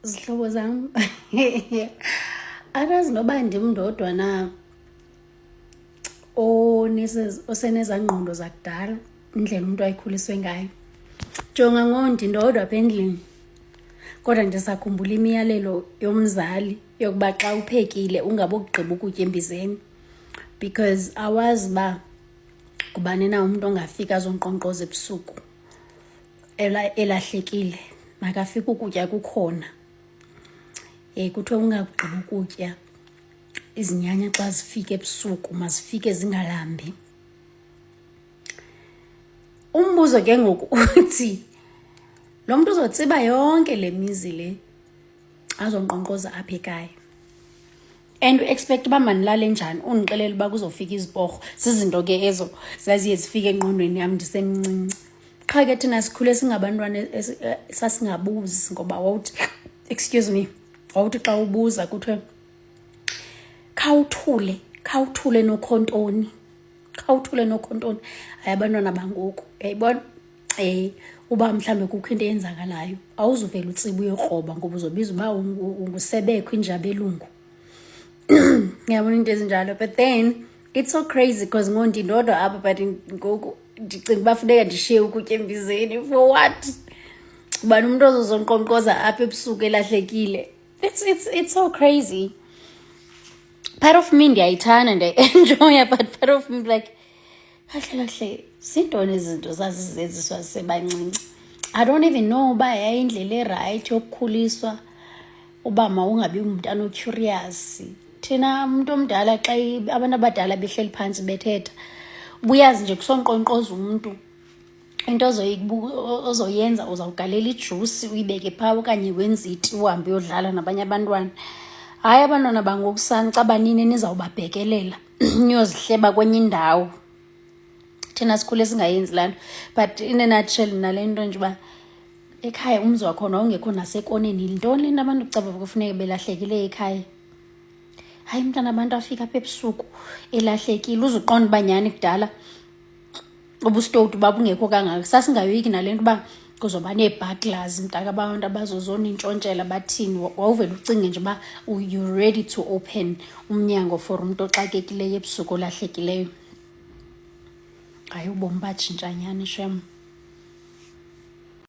Zihlobo zam, akazi noba ndim ndodwa na oseneza ngqondo zakudala indlela umuntu ayikhuliswe ngayo. Jonga ngondi ndodwa apha endlini, kodwa ndisakhumbula imiyalelo yomzali yokuba xa uphekile ungabokugqiba ukutya embizeni, because awazi uba ngubani na umuntu ongafika azonkqonkqoza ebusuku elahlekile. Makafike ukutya kukhona. Kuthiwe ungagqiba ukutya, izinyanya xa zifika ebusuku mazifike zingalambi. Umbuzo ke ngoku uthi, lo mntu uzotsiba yonke le mizi le azonkqonkqoza apha ekhaya, and u-expect uba mandilale njani undixelela uba kuzofika iziporho. Zizinto ke ezo zaziye zifike engqondweni yam ndisemncinci. Qha ke thina sikhule singabantwana sasingabuzi, ngoba wawuthi, excuse me, wawuthi xa ubuza kuthiwe khawuthule nokhontoni, khawuthule nokhontoni. Hayi abantwana bangoku, yayibona, uba mhlawumbe kukho into eyenzakalayo awuzuvela utsiba uyokroba, ngoba uzobiza uba ungusebekho injabelungu. Ngiyabona into ezinjalo, but then it's so crazy because ngondi ndodwa apha, but ngoku ndicinga uba funeka ndishiye ukutya embizeni. For what? Ubani umuntu ozozonkqonkqoza apha ebusuku elahlekile? It's so crazy. Part of me ndiyayithanda, ndiyayi-enjoya, but part of me like, kahle zintoni izinto zazizenziswa zisebancinci. I don't even know uba yayindlela erayithi yokukhuliswa uba mawungabi umntana ocurious. Thina umuntu omdala xa abantu abadala behleli phantsi bethetha, ubuyazi nje kusonkqonkqoza umntu. Into ozoyenza uzawugalela ijusi uyibeke phaa, okanye wenze iti uhambe uyodlala nabanye abantwana. Hayi abantwana bangoku sanxa banini nizawubabhekelela niyozihleba kwenye indawo. Thina sikhule singayenzi laa nto. But in a nutshell nale nto nje uba ekhaya umzi wakhona wawungekho nasekoneni. Yintoni le nto abantu kucaba kufuneka belahlekile ekhaya? Hayi mntana, abantu afika apha ebusuku elahlekile. Uzuqonda uba nyhani kudala ubustowuti babungekho kangaka sasingayoyiki nale nto uba kuzoba nee-burglars, mntaka abantu abazozonintshontshela bathini. Wawuvele ucinge nje uba you're ready to open umnyango for umntu oxakekileyo ebusuku olahlekileyo. Hayi ubomi batshintsha nyhani shem.